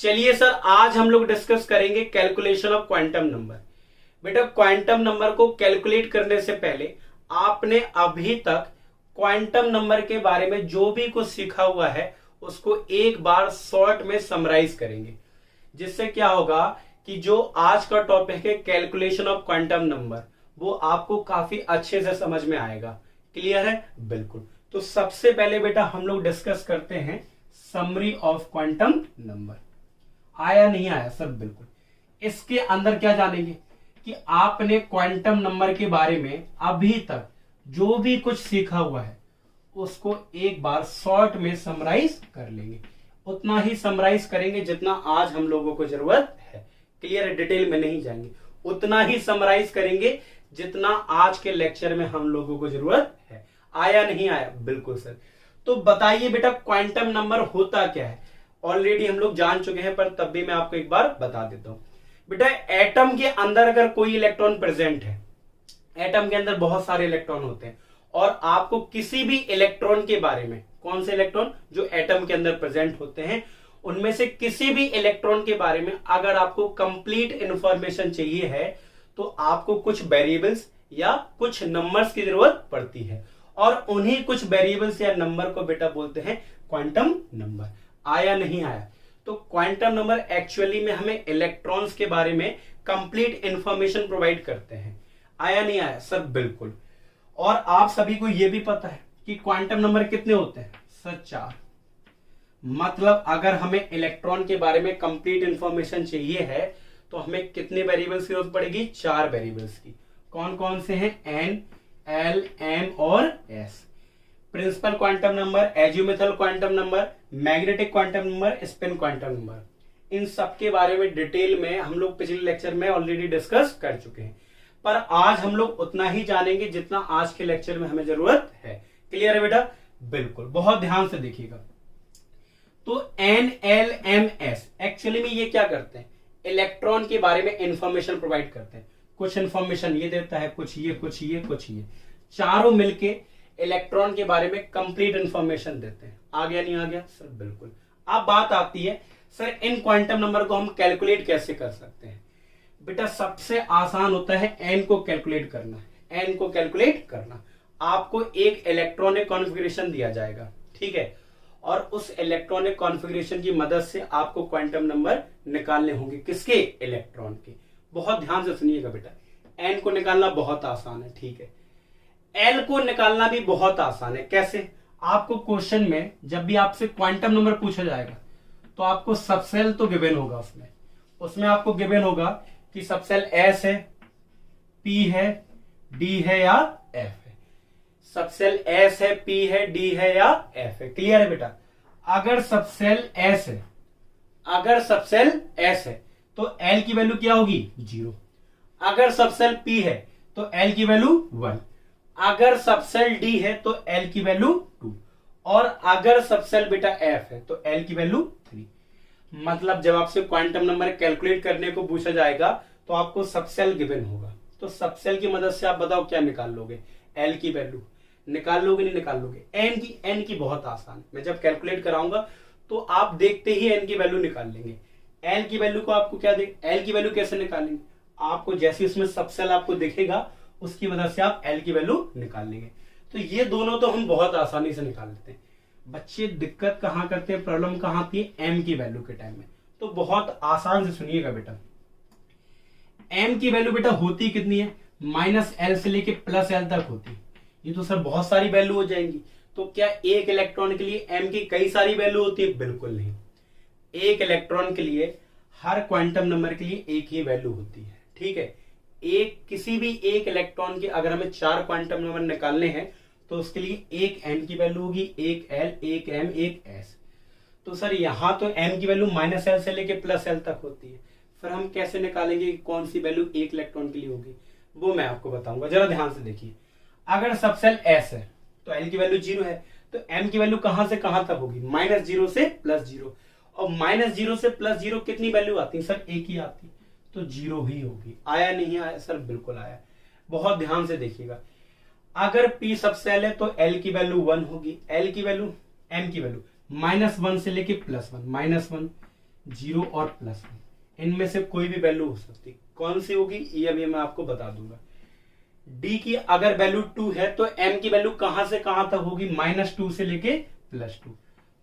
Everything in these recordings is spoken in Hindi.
चलिए सर, आज हम लोग डिस्कस करेंगे कैलकुलेशन ऑफ क्वांटम नंबर। बेटा, क्वांटम नंबर को कैलकुलेट करने से पहले आपने अभी तक क्वांटम नंबर के बारे में जो भी कुछ सीखा हुआ है उसको एक बार शॉर्ट में समराइज करेंगे, जिससे क्या होगा कि जो आज का टॉपिक है कैलकुलेशन ऑफ क्वांटम नंबर, वो आपको काफी अच्छे से समझ में आएगा। क्लियर है? बिल्कुल। तो सबसे पहले बेटा हम लोग डिस्कस करते हैं समरी ऑफ क्वांटम नंबर। आया नहीं आया सर? बिल्कुल। इसके अंदर क्या जानेंगे कि आपने क्वांटम नंबर के बारे में अभी तक जो भी कुछ सीखा हुआ है उसको एक बार शॉर्ट में समराइज कर लेंगे। उतना ही समराइज करेंगे जितना आज हम लोगों को जरूरत है। क्लियर है? डिटेल में नहीं जाएंगे, उतना ही समराइज करेंगे जितना आज के लेक्चर में हम लोगों को जरूरत है। आया नहीं आया? बिल्कुल सर। तो बताइए बेटा, क्वांटम नंबर होता क्या है? ऑलरेडी हम लोग जान चुके हैं, पर तब भी मैं आपको एक बार बता देता हूं। बेटा, एटम के अंदर अगर कोई इलेक्ट्रॉन प्रेजेंट है, एटम के अंदर बहुत सारे इलेक्ट्रॉन होते हैं, और आपको किसी भी इलेक्ट्रॉन के बारे में, कौन से इलेक्ट्रॉन जो एटम के अंदर प्रेजेंट होते हैं, उनमें से किसी भी इलेक्ट्रॉन के बारे में अगर आपको कंप्लीट इंफॉर्मेशन चाहिए है तो आपको कुछ वेरिएबल्स या कुछ नंबर्स की जरूरत पड़ती है, और उन्हीं कुछ वेरिएबल्स या नंबर को बेटा बोलते हैं क्वांटम नंबर। आया नहीं आया? तो क्वांटम नंबर एक्चुअली में हमें इलेक्ट्रॉन्स के बारे में कंप्लीट इंफॉर्मेशन प्रोवाइड करते हैं। आया नहीं आया सर? बिल्कुल। और आप सभी को यह भी पता है कि क्वांटम नंबर कितने होते हैं सर? 4। मतलब अगर हमें इलेक्ट्रॉन के बारे में कंप्लीट इंफॉर्मेशन चाहिए है तो हमें कितने वेरिएबल्स की जरूरत पड़ेगी? 4 वेरिएबल्स की। कौन कौन से हैं? एन, एल, एम और S. Principal quantum number, azimuthal quantum number, magnetic quantum number, spin quantum number. इन सब के बारे में डिटेल में हम लोग पिछले लेक्चर में ऑलरेडी डिस्कस कर चुके हैं, पर आज हम लोग उतना ही जानेंगे जितना आज के लेक्चर में हमें जरूरत है। क्लियर है बेटा? बिल्कुल। बहुत ध्यान से देखिएगा। तो N, L, M, S actually में ये क्या करते हैं? इलेक्ट्रॉन के बारे में इंफॉर्मेशन प्रोवाइड करते हैं। कुछ इंफॉर्मेशन ये देता है, कुछ ये, कुछ ये, कुछ ये, चारों मिलके इलेक्ट्रॉन के बारे में कंप्लीट इंफॉर्मेशन देते हैं। आ गया नहीं आ गया सर? बिल्कुल। अब बात आती है सर, इन क्वांटम नंबर को हम कैलकुलेट कैसे कर सकते हैं? बेटा, सबसे आसान होता है एन को कैलकुलेट करना। एन को कैलकुलेट करना, आपको एक इलेक्ट्रॉनिक कॉन्फ़िगरेशन दिया जाएगा, ठीक है, और उस इलेक्ट्रॉनिक कॉन्फ़िगरेशन की मदद से आपको क्वांटम नंबर निकालने होंगे। किसके? इलेक्ट्रॉन के। बहुत ध्यान से सुनिएगा बेटा, एन को निकालना बहुत आसान है, ठीक है। एल को निकालना भी बहुत आसान है। कैसे? आपको क्वेश्चन में जब भी आपसे क्वांटम नंबर पूछा जाएगा तो आपको सबसेल तो गिवन होगा, उसमें आपको गिवन होगा कि सबसेल एस है, पी है, डी है या एफ है। सबसेल एस है, पी है, डी है या एफ है। क्लियर है बेटा? अगर सबसेल एस है, अगर सबसेल एस है तो एल की वैल्यू क्या होगी? 0। अगर सबसेल पी है तो एल की वैल्यू 1। अगर सबसेल डी है तो एल की वैल्यू 2, और अगर सबसेल बेटा एफ है तो एल की वैल्यू 3। मतलब जब आपसे क्वांटम नंबर कैलकुलेट करने को पूछा जाएगा तो आपको सबसेल गिवन होगा, तो सबसेल की मदद से आप बताओ क्या निकाल लोगे? एल की वैल्यू निकाल लोगे, नहीं निकाल लोगे? एन की बहुत आसान है। मैं जब कैलकुलेट कराऊंगा तो आप देखते ही एन की वैल्यू निकाल लेंगे। एल की वैल्यू को आपको क्या दे, एल की वैल्यू कैसे निकालेंगे? आपको जैसे उसमें सबसेल आपको दिखेगा उसकी मदद से आप एल की वैल्यू निकाल लेंगे। तो ये दोनों तो हम बहुत आसानी से निकाल लेते हैं। बच्चे दिक्कत कहां करते हैं, प्रॉब्लम कहां आती है? एम की वैल्यू के टाइम में। तो बहुत आसान से सुनिएगा बेटा, एम की वैल्यू बेटा होती कितनी है? -L से लेके +L तक होती। ये तो सर बहुत सारी वैल्यू हो जाएंगी। तो क्या एक इलेक्ट्रॉन के लिए एम की कई सारी वैल्यू होती है? बिल्कुल नहीं। एक इलेक्ट्रॉन के लिए, हर क्वांटम नंबर के लिए एक ही वैल्यू होती है, ठीक है। किसी भी एक इलेक्ट्रॉन के अगर हमें 4 क्वांटम नंबर निकालने हैं तो उसके लिए एक एन की वैल्यू होगी, एक एल, एक एम, एक एस। तो सर यहां तो एम की वैल्यू -L से लेके +L तक होती है, फिर हम कैसे निकालेंगे कौन सी वैल्यू एक इलेक्ट्रॉन के लिए होगी? वो मैं आपको बताऊंगा, जरा ध्यान से देखिए। अगर सबसेल एस है तो एल की वैल्यू 0 है, तो एम की वैल्यू कहां से कहां तक होगी? -0 से +0। और -0 से +0 कितनी वैल्यू आती है सर? एक ही आती, तो 0 ही होगी। आया नहीं आया सर? बिल्कुल आया। बहुत ध्यान से देखिएगा, अगर P सबसेल है तो L की वैल्यू 1 होगी, L की वैल्यू, M की वैल्यू -1 से लेके +1, -1 जीरो और प्लस वन, इनमें से कोई भी वैल्यू हो सकती, कौन सी होगी ये अभी मैं आपको बता दूंगा। डी की अगर वैल्यू 2 है तो एम की वैल्यू कहां से कहां तक होगी, -2 से लेके +2,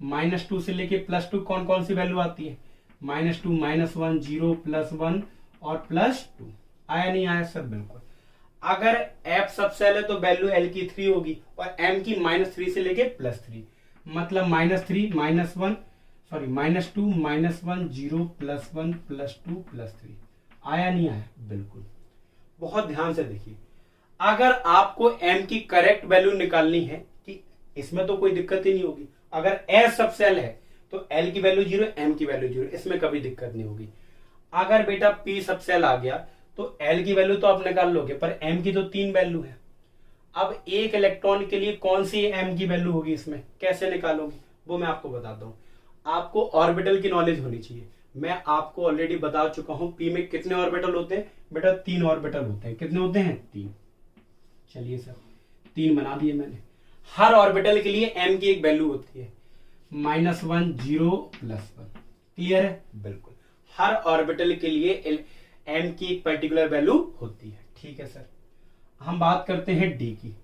-2 से लेके +2 कौन कौन सी वैल्यू आती है, -2, -1, 0, +1 और +2। आया नहीं आया सर, बिल्कुल। अगर एफ सब सेल है तो वैल्यू एल की 3 होगी और एम की -3 से लेके +3, मतलब -3, -1 सॉरी -2, -1, 0, +1, +2, +3। आया नहीं आया, बिल्कुल। बहुत ध्यान से देखिए, अगर आपको m की करेक्ट वैल्यू निकालनी है कि इसमें तो कोई दिक्कत ही नहीं होगी। अगर s सब सेल है तो l की वैल्यू 0, m की वैल्यू 0, इसमें कभी दिक्कत नहीं होगी। अगर बेटा p सब सेल आ गया तो l की वैल्यू तो आप निकाल लोगे, पर m की तो 3 वैल्यू है। अब एक इलेक्ट्रॉन के लिए कौन सी m की वैल्यू होगी, इसमें कैसे निकालोगे वो मैं आपको बताता हूं। आपको ऑर्बिटल की नॉलेज होनी चाहिए। मैं आपको ऑलरेडी बता चुका हूं p में कितने ऑर्बिटल होते हैं बेटा, 3 ऑर्बिटल होते हैं। कितने होते हैं, 3। चलिए सर 3 बना दिए मैंने। हर ऑर्बिटल के लिए m की एक वैल्यू होती है, -1, 0, +1। क्लियर है, बिल्कुल। हर ऑर्बिटल के लिए m की एक पर्टिकुलर वैल्यू होती है। ठीक है सर, हम बात करते हैं d की।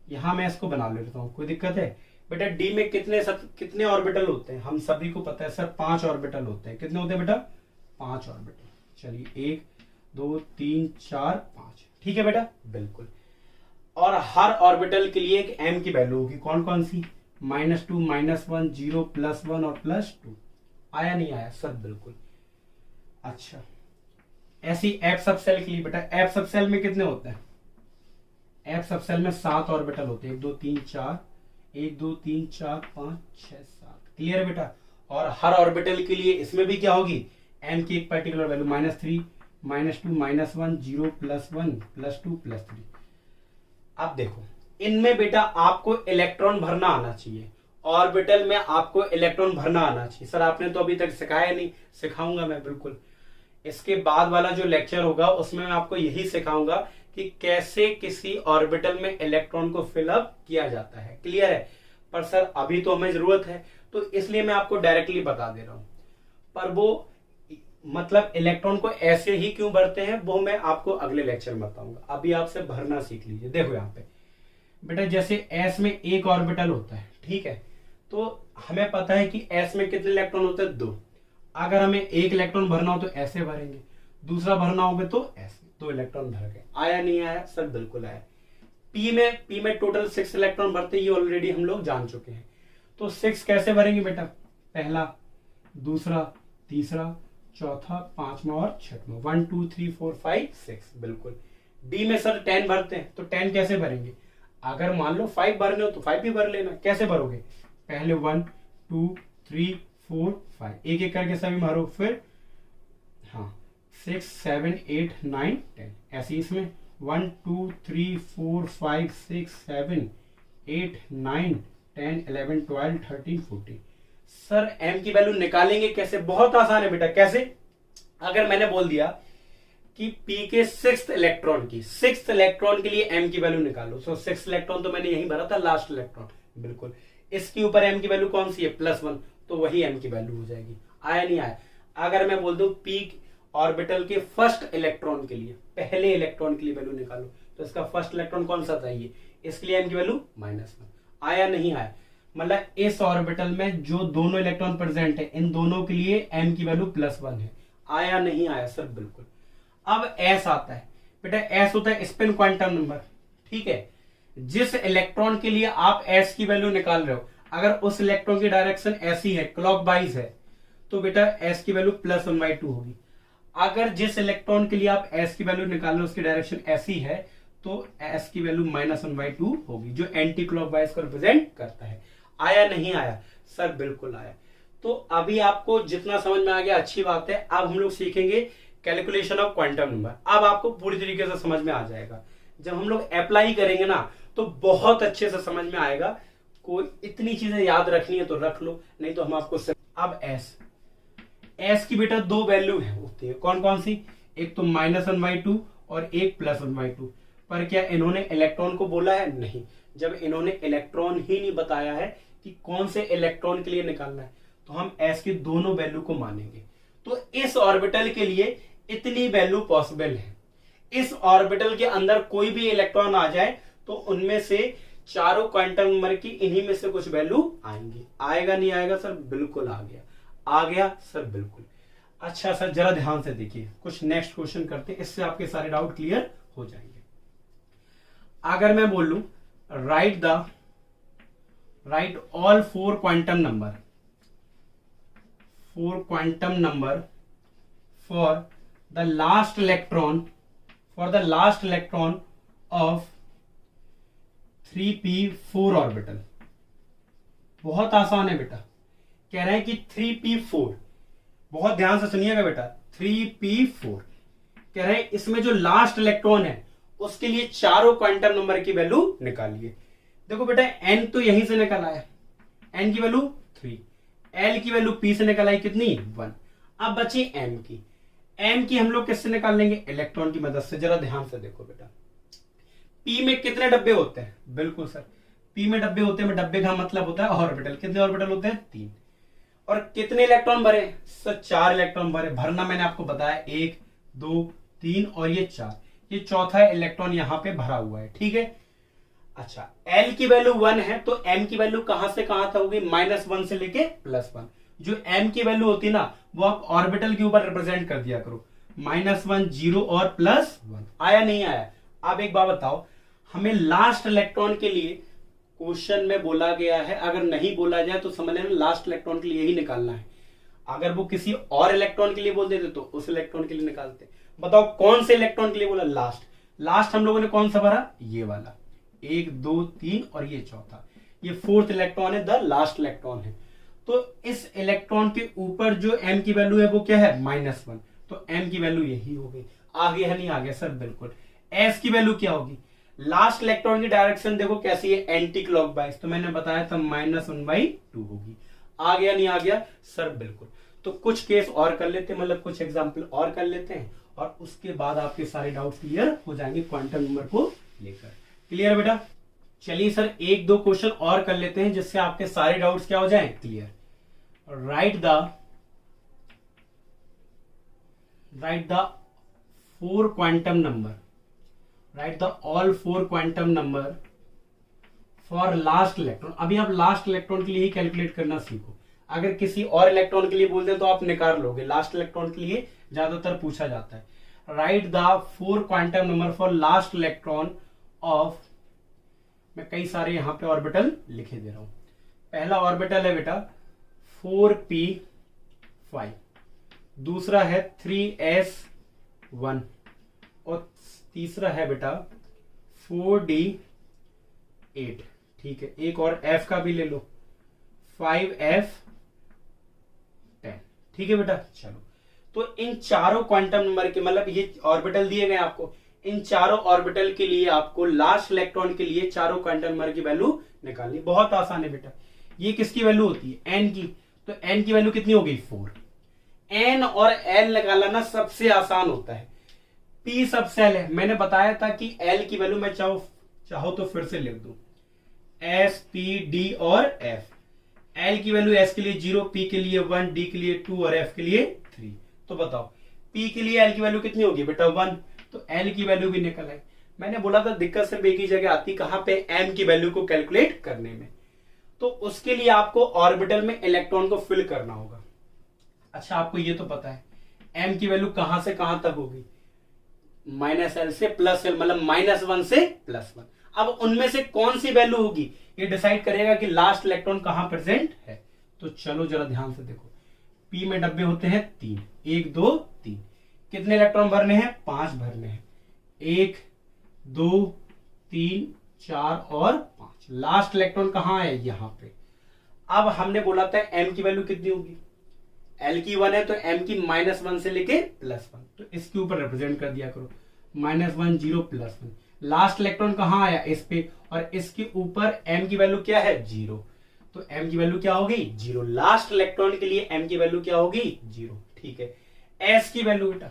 यहां मैं इसको बना लेता हूं, कोई दिक्कत है बेटा। d में कितने ऑर्बिटल होते हैं, हम सभी को पता है सर 5 ऑर्बिटल होते हैं। कितने होते हैं बेटा, 5 ऑर्बिटल। चलिए 1, 2, 3, 4, 5। ठीक है बेटा, बिल्कुल। और हर ऑर्बिटल के लिए एक m की वैल्यू होगी, कौन कौन सी, -2, -1, 0, +1 और +2। आया नहीं आया सर, बिल्कुल। अच्छा, ऐसी एफ सब सेल के लिए बेटा, एफ सब सेल में कितने होते हैं, एफ सब सेल में 7 ऑर्बिटल होते हैं, 1, 2, 3, 4, 1, 2, 3, 4, 5, 6, 7। क्लियर है बेटा। और हर ऑर्बिटल के लिए इसमें भी क्या होगी, m की एक पर्टिकुलर वैल्यू, -3, -2, -1, 0, +1, +2, +3। अब देखो, इनमें बेटा आपको इलेक्ट्रॉन भरना आना चाहिए, ऑर्बिटल में आपको इलेक्ट्रॉन भरना आना चाहिए। सर आपने तो अभी तक सिखाया नहीं, सिखाऊंगा मैं, बिल्कुल। इसके बाद वाला जो लेक्चर होगा उसमें मैं आपको यही सिखाऊंगा कि कैसे किसी ऑर्बिटल में इलेक्ट्रॉन को फिलअप किया जाता है। क्लियर है, पर सर अभी तो हमें जरूरत है तो इसलिए मैं आपको डायरेक्टली बता दे रहा हूं। पर वो मतलब इलेक्ट्रॉन को ऐसे ही क्यों भरते हैं वो मैं आपको अगले लेक्चर में बताऊंगा। अभी आपसे भरना सीख लीजिए। देखो यहाँ पे बेटा, जैसे s में एक ऑर्बिटल होता है, ठीक है, तो हमें पता है कि s में कितने इलेक्ट्रॉन होते हैं, 2। अगर हमें एक इलेक्ट्रॉन भरना हो तो ऐसे भरेंगे, दूसरा भरना होगा तो ऐसे, 2 इलेक्ट्रॉन भर गए। आया नहीं आया सर, बिल्कुल आया। p में टोटल 6 इलेक्ट्रॉन भरते हैं, ये ऑलरेडी हम लोग जान चुके हैं। तो 6 कैसे भरेंगे बेटा, पहला, दूसरा, तीसरा, चौथा, 5वां और 6वां, 1, 2, 3, 4, 5, 6। बिल्कुल। डी में सर 10 भरते हैं, तो 10 कैसे भरेंगे, अगर मान लो 5 भरने हो तो 5 भी भर लेना। कैसे भरोगे, पहले 1, 2, 3, 4, 5, एक एक करके सभी मारो, फिर हाँ 6, 7, 8, 9, 10। ऐसे इसमें 1, 2, 3, 4, 5, 6, 7, 8, 9, 10, 11, 12, 13, 14। सर m की वैल्यू निकालेंगे कैसे, बहुत आसान है बेटा। कैसे, अगर मैंने बोल दिया कि p के 6th इलेक्ट्रॉन के लिए m की वैल्यू निकालो, सो 6 इलेक्ट्रॉन तो मैंने यही भरा था, लास्ट इलेक्ट्रॉन, बिल्कुल। इसके ऊपर m की वैल्यू कौन सी है, +1, तो वही m की वैल्यू हो जाएगी। आया नहीं आया। अगर मैं बोल दूं p ऑर्बिटल के फर्स्ट इलेक्ट्रॉन के लिए, पहले इलेक्ट्रॉन के लिए वैल्यू निकालो, तो इसका फर्स्ट इलेक्ट्रॉन कौन सा था, ये, इसके लिए m की वैल्यू -1। आया नहीं आया, मतलब इस ऑर्बिटल में जो दोनों इलेक्ट्रॉन प्रेजेंट है, इन दोनों के लिए m की वैल्यू +1 है। आया नहीं आया सर, बिल्कुल। अब s आता है बेटा, s होता है स्पिन क्वांटम नंबर, ठीक है। जिस इलेक्ट्रॉन के लिए आप s की वैल्यू निकाल रहे हो, अगर उस इलेक्ट्रॉन की डायरेक्शन ऐसी है, क्लॉकवाइज है, तो बेटा s की वैल्यू +1/2 होगी। अगर जिस इलेक्ट्रॉन के लिए आप s की वैल्यू निकाल रहे हो उसकी डायरेक्शन ऐसी है, तो s की वैल्यू -1/2 होगी, जो एंटी क्लॉकवाइज को रिप्रेजेंट करता है। आया नहीं आया सर, बिल्कुल आया। तो अभी आपको जितना समझ में आ गया अच्छी बात है। अब हम लोग सीखेंगे कैलकुलेशन ऑफ क्वांटम नंबर। अब आपको पूरी तरीके से समझ में आ जाएगा। जब हम लोग अप्लाई करेंगे ना तो बहुत अच्छे से समझ में आएगा। कोई इतनी चीजें याद रखनी है तो रख लो, नहीं तो हम आपको अब s की बेटा 2 वैल्यू है होती है, कौन कौन सी, एक तो -1/2 और एक +1/2। पर क्या इन्होंने इलेक्ट्रॉन को बोला है, नहीं। जब इन्होंने इलेक्ट्रॉन ही नहीं बताया है कि कौन से इलेक्ट्रॉन के लिए निकालना है, तो हम s की दोनों वैल्यू को मानेंगे। तो इस ऑर्बिटल के लिए इतनी वैल्यू पॉसिबल है। इस ऑर्बिटल के अंदर कोई भी इलेक्ट्रॉन आ जाए तो उनमें से चारों क्वांटम नंबर की इन्हीं में से कुछ वैल्यू आएंगी। आएगा नहीं आएगा सर? बिल्कुल आ गया। आ गया सर? बिल्कुल। अच्छा सर जरा ध्यान से देखिए, कुछ नेक्स्ट क्वेश्चन करते हैं, इससे आपके सारे डाउट क्लियर हो जाएंगे। अगर मैं बोलूं right all four quantum number for the last electron of 3p4 orbital. बहुत आसान है बेटा। कह रहे हैं कि 3p4, बहुत ध्यान से सुनिएगा बेटा, 3p4 कह रहे हैं इसमें जो लास्ट इलेक्ट्रॉन है उसके लिए चारों क्वांटम नंबर की वैल्यू निकालिए। देखो बेटा n तो यहीं से निकल आया, n की वैल्यू 3, l की वैल्यू p से निकल आई कितनी 1। अब बची m की हम लोग किससे निकाल लेंगे? इलेक्ट्रॉन की मदद से। जरा ध्यान से देखो बेटा, p में कितने डब्बे होते हैं? बिल्कुल सर, p में डब्बे होते हैं। डब्बे का मतलब होता है ऑर्बिटल। कितने ऑर्बिटल होते हैं? 3। और कितने इलेक्ट्रॉन भरे? सर 4 इलेक्ट्रॉन भरे। भरना मैंने आपको बताया 1 2 3 और ये 4, ये चौथा इलेक्ट्रॉन यहां पे भरा हुआ है। ठीक है। अच्छा, L की वैल्यू 1 है तो M की वैल्यू कहां से कहां तक होगी? -1 से लेके +1। जो M की वैल्यू होती है ना वो आप ऑर्बिटल के ऊपर रिप्रेजेंट कर दिया करो, -1 0 और +1। आया नहीं आया? अब एक बात बताओ, हमें लास्ट इलेक्ट्रॉन के लिए क्वेश्चन में बोला गया है, अगर नहीं बोला जाए तो समझ लेना लास्ट इलेक्ट्रॉन के लिए ही निकालना है। अगर वो किसी और इलेक्ट्रॉन के लिए बोल देते तो उस इलेक्ट्रॉन के लिए निकालते। बताओ कौन से इलेक्ट्रॉन के लिए बोला? लास्ट हम लोगों ने कौन सा भरा? ये वाला, 1 2 3 और ये चौथा, ये 4th इलेक्ट्रॉन है, द लास्ट इलेक्ट्रॉन है। तो इस इलेक्ट्रॉन के ऊपर जो m की वैल्यू है वो क्या है? -1। तो m की वैल्यू यही हो गई। आ गया है नहीं आ गया? सर बिल्कुल। s की वैल्यू क्या होगी? लास्ट इलेक्ट्रॉन की डायरेक्शन देखो कैसी है, एंटी क्लॉकवाइज। तो मैंने बताया था -1/2 होगी। आ गया नहीं आ गया? सर बिल्कुल। तो कुछ केस और कर लेते हैं, मतलब कुछ एग्जांपल और कर लेते हैं और उसके बाद आपके सारे डाउट क्लियर हो जाएंगे क्वांटम नंबर को लेकर। क्लियर बेटा? चलिए सर 1-2 क्वेश्चन और कर लेते हैं जिससे आपके सारे डाउट्स क्या हो जाएं? Clear. Right the four quantum number, right the all 4 quantum number for last electron. अभी आप लास्ट इलेक्ट्रॉन के लिए ही कैलकुलेट करना सीखो। अगर किसी और इलेक्ट्रॉन के लिए बोल दें तो आप निकाल लोगे, लास्ट इलेक्ट्रॉन के लिए ज्यादातर पूछा जाता है। Right the 4 quantum number for last electron of, मैं कई सारे यहां पे ऑर्बिटल लिखे दे रहा हूं। पहला ऑर्बिटल है बेटा 4p5, दूसरा है 3s1 और तीसरा है बेटा 4d8। ठीक है, एक और f का भी ले लो, 5f10। ठीक है बेटा? चलो, तो इन चारों क्वांटम नंबर के, मतलब ये ऑर्बिटल दिए गए आपको, इन चारों ऑर्बिटल के लिए आपको लास्ट इलेक्ट्रॉन के लिए चारों क्वांटम नंबर की वैल्यू निकालनी। बहुत आसान है बेटा। ये किसकी वैल्यू होती है? n की। तो n की वैल्यू कितनी हो गई? 4। n और l निकालना सबसे आसान होता है। p सब सेल है, मैंने बताया था कि l की वैल्यू मैं चाहो तो फिर से लिख दूं, s p d और f। l की वैल्यू s के लिए 0, p के लिए 1, d के लिए 2 और f के लिए 3। तो बताओ p के लिए l की वैल्यू कितनी होगी बेटा? 1। तो l की वैल्यू भी निकल आई। मैंने बोला था दिक्कत सिर्फ एक ही जगह आती, कहां पे? m की वैल्यू को कैलकुलेट करने में। तो उसके लिए आपको ऑर्बिटल में इलेक्ट्रॉन को फिल करना होगा। अच्छा, आपको ये तो पता है m की वैल्यू कहां से कहां तक होगी? -l से +l, मतलब -1 से +1। अब उनमें से कौन सी वैल्यू होगी ये डिसाइड करेगा कि लास्ट इलेक्ट्रॉन कहां प्रेजेंट है। तो चलो जरा ध्यान से देखो, p में डब्बे होते हैं 3, 1 2 3। कितने इलेक्ट्रॉन भरने हैं? 5 भरने हैं, 1 2 3 4 और 5। लास्ट इलेक्ट्रॉन कहां है? यहां पे। अब हमने बोला था m की वैल्यू कितनी होगी? l की 1 है तो m की -1 से लेके +1, तो इसके ऊपर रिप्रेजेंट कर दिया करो, -1 0 +1। लास्ट इलेक्ट्रॉन कहां आया? इस पे, और इसके ऊपर m की वैल्यू क्या है? 0। तो m की वैल्यू क्या होगी? 0। लास्ट इलेक्ट्रॉन के लिए m की वैल्यू क्या होगी? 0। ठीक है। s की वैल्यू बेटा,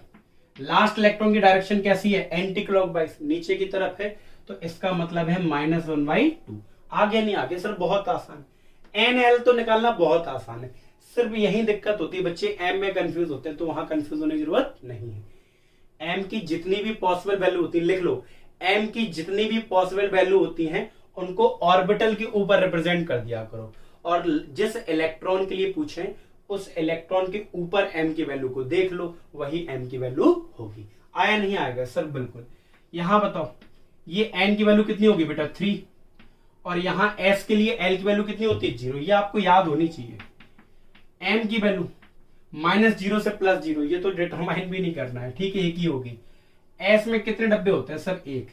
लास्ट इलेक्ट्रॉन की डायरेक्शन कैसी है? एंटी क्लॉकवाइज, नीचे की तरफ है, तो इसका मतलब है -1/2। आगे नहीं आगे? सर बहुत आसान। nl तो निकालना बहुत आसान है, सिर्फ यही दिक्कत होती है, बच्चे एम में कंफ्यूज होते हैं, तो वहां कंफ्यूज होने की जरूरत नहीं है। एम की जितनी भी पॉसिबल वैल्यू होती है, लिख लो, एम की जितनी भी पॉसिबल वैल्यू होती हैं उनको ऑर्बिटल के ऊपर रिप्रेजेंट कर दिया करो, और जिस इलेक्ट्रॉन के लिए पूछें उस इलेक्ट्रॉन के ऊपर एम की वैल्यू को देख लो, वही एम की वैल्यू होगी। आया नहीं आएगा सर? बिल्कुल। यहां बताओ ये एन की वैल्यू कितनी होगी बेटा? 3, और यहां एस के लिए एल की वैल्यू कितनी होती है? 0। ये आपको याद होनी चाहिए। एम की वैल्यू -0 से +0, ये तो डिटरमाइन भी नहीं करना है, ठीक है, एक ही होगी। एस में कितने डब्बे होते हैं सर? 1,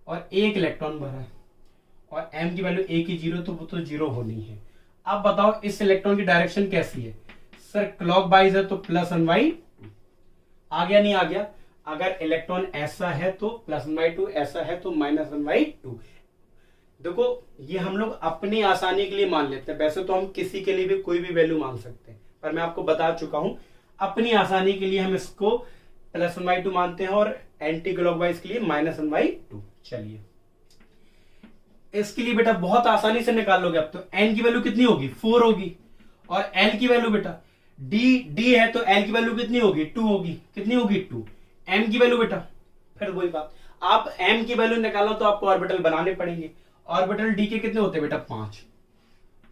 और 1 इलेक्ट्रॉन भरा है, और एम की वैल्यू 1 ही 0, तो वो तो 0 होनी है। अब बताओ इस इलेक्ट्रॉन की डायरेक्शन कैसी है? सर क्लॉकवाइज है तो +1/2। आ गया नहीं आ गया? अगर इलेक्ट्रॉन ऐसा है तो +1/2, ऐसा है तो -1/2। देखो ये हम लोग अपनी आसानी के लिए मान लेते हैं, वैसे तो हम किसी के लिए भी कोई भी वैल्यू मान सकते हैं, पर मैं आपको बता चुका हूं अपनी आसानी के लिए हम इसको +1/2 मानते हैं, और एंटी क्लॉकवाइज के लिए -1/2। चलिए इसके लिए बेटा बहुत आसानी से निकाल लोगे। अब तो एन की वैल्यू कितनी होगी? 4 होगी, और एल की वैल्यू बेटा डी है तो एल की वैल्यू कितनी होगी? 2 होगी। कितनी होगी? 2। एम की वैल्यू बेटा, फिर वही बात, आप एम की वैल्यू निकालो तो आपको ऑर्बिटल बनाने पड़ेंगे। ऑर्बिटल डी के कितने होते हैं बेटा? 5।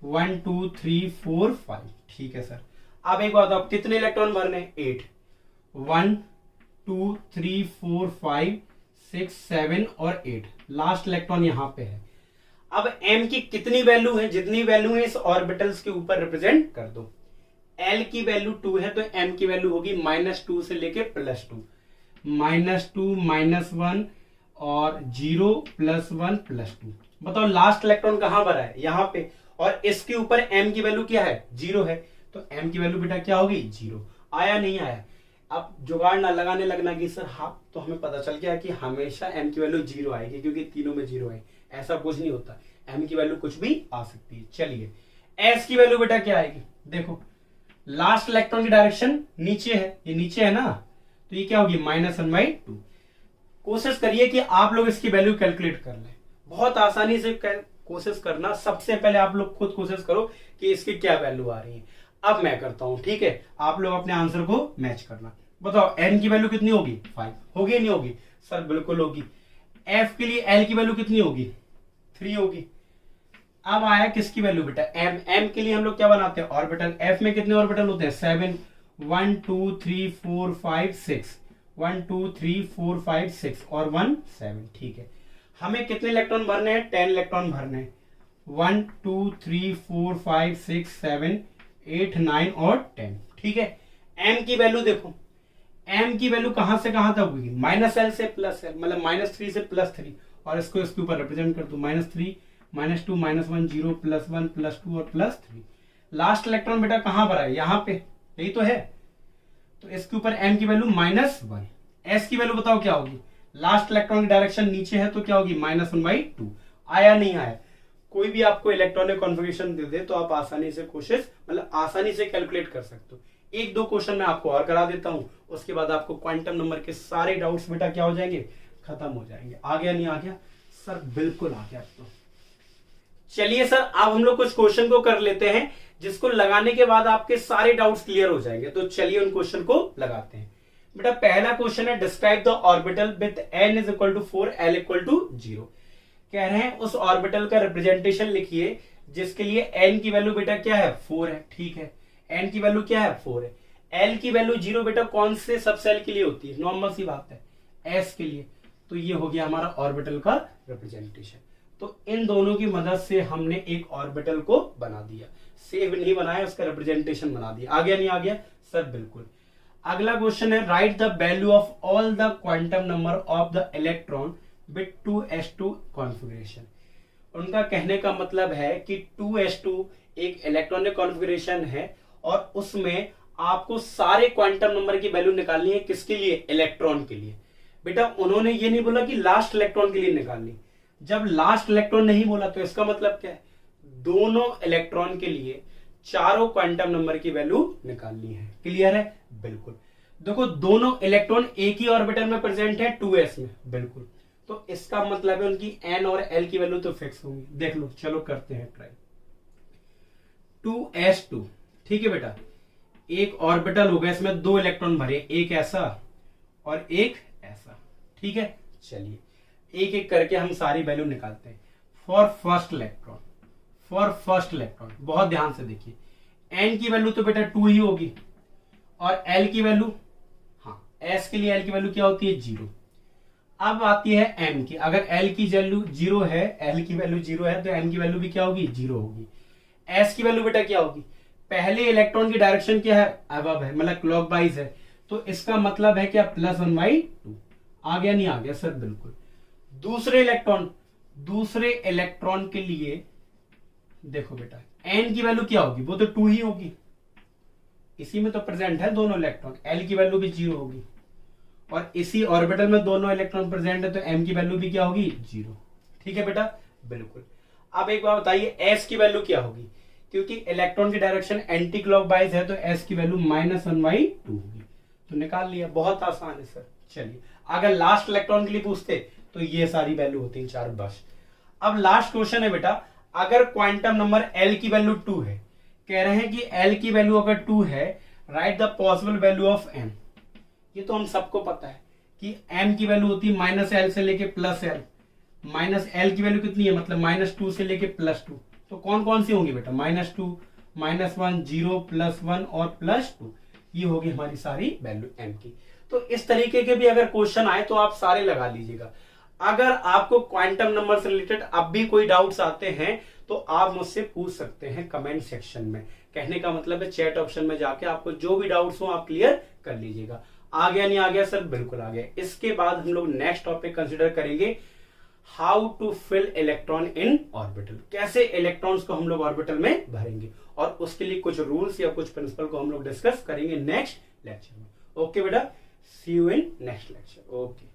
1 2 3 4 5। ठीक है सर। अब एक बात, आप कितने इलेक्ट्रॉन भरने? 8। 1 2 3 4 5 6 7 और 8, लास्ट इलेक्ट्रॉन यहां पे है। अब m की कितनी वैल्यू है? जितनी वैल्यू है इस ऑर्बिटल्स के ऊपर रिप्रेजेंट कर दो। l की वैल्यू 2 है तो m की वैल्यू होगी -2 से लेके +2, -2 -1 और 0 +1 +2। बताओ लास्ट इलेक्ट्रॉन कहां पर है? यहां पे, और इसके ऊपर m की वैल्यू क्या है? 0 है, तो m की वैल्यू बेटा क्या होगी? 0। आया नहीं आया? अब जुगाड़ ना लगाने लगना कि सर हाँ, तो हमें पता चल गया कि हमेशा m की वैल्यू 0 आएगी, क्योंकि तीनों में 0 है। ऐसा कुछ नहीं होता, m की वैल्यू कुछ भी आ सकती है। चलिए s की वैल्यू बेटा क्या आएगी? देखो लास्ट इलेक्ट्रॉन की डायरेक्शन नीचे है, ये नीचे है ना, तो ये क्या होगी? -1/2। कोशिश करिए कि आप लोग इसकी वैल्यू कैलकुलेट कर लें, बहुत आसानी से कोशिश करना। सबसे पहले आप लोग खुद कोशिश करो कि इसकी क्या वैल्यू आ रही है। अब मैं करता हूं, ठीक है, आप लोग अपने आंसर को मैच करना। बताओ n की वैल्यू कितनी होगी? 5 होगी नहीं होगी? सर बिल्कुल होगी। f के लिए l की वैल्यू कितनी होगी? 3 होगी। अब आया किसकी वैल्यू बेटा? m के लिए हम लोग क्या बनाते हैं? ऑर्बिटल। f में कितने ऑर्बिटल होते हैं? 7। 1 2 3 4 5 6, 1 2 3 4 5 6 और 1 7। ठीक है, हमें कितने इलेक्ट्रॉन भरने हैं? 10 इलेक्ट्रॉन भरने हैं। 1 2 3 4 5 6 7 8 9 और 10। ठीक है, m की वैल्यू देखो, m की वैल्यू कहां से कहां तक होगी? -l से +l, मतलब -3 से +3, और इसको इसके ऊपर रिप्रेजेंट कर दो। -3 -2 -1 0 +1 +2 और +3। लास्ट इलेक्ट्रॉन बेटा कहां पर है? यहां पे, यही तो है, तो इसके ऊपर m की वैल्यू -1। s की वैल्यू बताओ क्या होगी? लास्ट इलेक्ट्रॉन की डायरेक्शन नीचे है तो क्या होगी? -1/2। आया नहीं आया? कोई भी आपको इलेक्ट्रॉनिक कॉन्फ़िगरेशन दे दे तो आप आसानी से आसानी से कैलकुलेट कर सकते हो। एक दो क्वेश्चन मैं आपको और करा देता हूं, उसके बाद आपको क्वांटम नंबर के सारे डाउट्स बेटा क्या हो जाएंगे? खत्म हो जाएंगे। आ गया नहीं आ गया? सर बिल्कुल आ गया। तो चलिए सर, अब हम लोग कुछ क्वेश्चन को कर लेते हैं जिसको लगाने के बाद आपके सारे डाउट्स क्लियर हो जाएंगे। तो चलिए उन क्वेश्चन को लगाते हैं। बेटा पहला क्वेश्चन है, describe the orbital with n = 4 l = 0। कह रहे हैं उस ऑर्बिटल का रिप्रेजेंटेशन लिखिए जिसके लिए n की वैल्यू बेटा क्या है? 4 है। ठीक है, n की वैल्यू क्या है? 4 है। l की वैल्यू 0 बेटा कौन से सबसेल के लिए होती है? नॉर्मल सी बात है, s के लिए। तो ये हो गया हमारा ऑर्बिटल का रिप्रेजेंटेशन। तो इन दोनों की मदद से हमने एक ऑर्बिटल को बना दिया, सेव नहीं बनाया, उसका रिप्रेजेंटेशन बना दिया। आ गया नहीं आ गया? सर बिल्कुल। अगला क्वेश्चन है, right the value of all the quantum number of the electron with 2s2 configuration. उनका कहने का मतलब है कि 2s2 एक इलेक्ट्रॉनिक कॉन्फ़िगरेशन है और उसमें आपको सारे क्वांटम नंबर की वैल्यू निकालनी है। किसके लिए? इलेक्ट्रॉन के लिए। बेटा उन्होंने ये नहीं बोला कि लास्ट इलेक्ट्रॉन के लिए निकालनी। जब लास्ट इलेक्ट्रॉन नहीं बोला तो इसका मतलब क्या है? दोनों इलेक्ट्रॉन के लिए चारों क्वांटम नंबर की वैल्यू निकालनी है। क्लियर है? बिल्कुल। देखो दोनों इलेक्ट्रॉन एक ही ऑर्बिटल में प्रेजेंट है 2s में, बिल्कुल। तो इसका मतलब है उनकी n और l की वैल्यू तो फिक्स होंगी। देख लो, चलो करते हैं ट्राई। 2s2 ठीक है बेटा, एक ऑर्बिटल होगा, इसमें 2 इलेक्ट्रॉन भरे, एक ऐसा और एक ऐसा। ठीक है, चलिए एक एक करके हम सारी वैल्यू निकालते हैं। फॉर फर्स्ट इलेक्ट्रॉन, बहुत ध्यान से देखिए, एन की वैल्यू तो बेटा 2 ही होगी, और एल की वैल्यू, हाँ एस के लिए एल की वैल्यू क्या होती है 0। अब आती है एम की, अगर एल की वैल्यू 0 है, एल की वैल्यू 0 है तो एम की वैल्यू भी क्या होगी 0 होगी। एस की वैल्यू बेटा क्या होगी, पहले इलेक्ट्रॉन की डायरेक्शन क्या है अबव है, मतलब क्लॉकवाइज है, तो इसका मतलब है क्या +1/2। आ गया नहीं आ गया सर, बिल्कुल। दूसरे इलेक्ट्रॉन के लिए देखो बेटा, एन की वैल्यू क्या होगी, वो तो 2 ही होगी, इसी में तो प्रेजेंट है दोनों इलेक्ट्रॉन, एल की वैल्यू भी 0 होगी, और इसी ऑर्बिटल में दोनों इलेक्ट्रॉन प्रेजेंट है तो एम की वैल्यू भी क्या होगी 0। ठीक है बेटा, बिल्कुल। अब एक बार बताइए एस की वैल्यू क्या होगी, क्योंकि इलेक्ट्रॉन की डायरेक्शन एंटी क्लॉकवाइज है तो एस की वैल्यू -1/2 होगी, तो निकाल लिया, बहुत आसान है सर। चलिए अगर लास्ट इलेक्ट्रॉन के लिए पूछते तो ये सारी वैल्यू होती 4 बस। अब लास्ट क्वेश्चन है बेटा, अगर क्वांटम नंबर एल की वैल्यू 2 है, कह रहे हैं कि एल की वैल्यू अगर 2 है, right the possible value of M. ये तो हम सबको पता है कि एम की वैल्यू होती है -l से लेके +l, -l की वैल्यू कितनी है, मतलब -2 से लेके +2, तो कौन कौन सी होंगी बेटा, -2, -1, 0, +1 और +2, ये होगी हमारी सारी वैल्यू एम की। तो इस तरीके के भी अगर क्वेश्चन आए तो आप सारे लगा लीजिएगा। अगर आपको क्वांटम नंबर से रिलेटेड अब भी कोई डाउट्स आते हैं तो आप मुझसे पूछ सकते हैं कमेंट सेक्शन में। कहने का मतलब है चैट ऑप्शन में जाके आपको जो भी डाउट्स हो आप क्लियर कर लीजिएगा। आ गया नहीं आ गया सर, बिल्कुल आ गया। इसके बाद हम लोग नेक्स्ट टॉपिक कंसिडर करेंगे how to fill electron in orbital, कैसे इलेक्ट्रॉन्स को हम लोग ऑर्बिटल में भरेंगे, और उसके लिए कुछ रूल्स या कुछ प्रिंसिपल को हम लोग डिस्कस करेंगे नेक्स्ट लेक्चर में। ओके बेटा, see you in next lecture. Okay.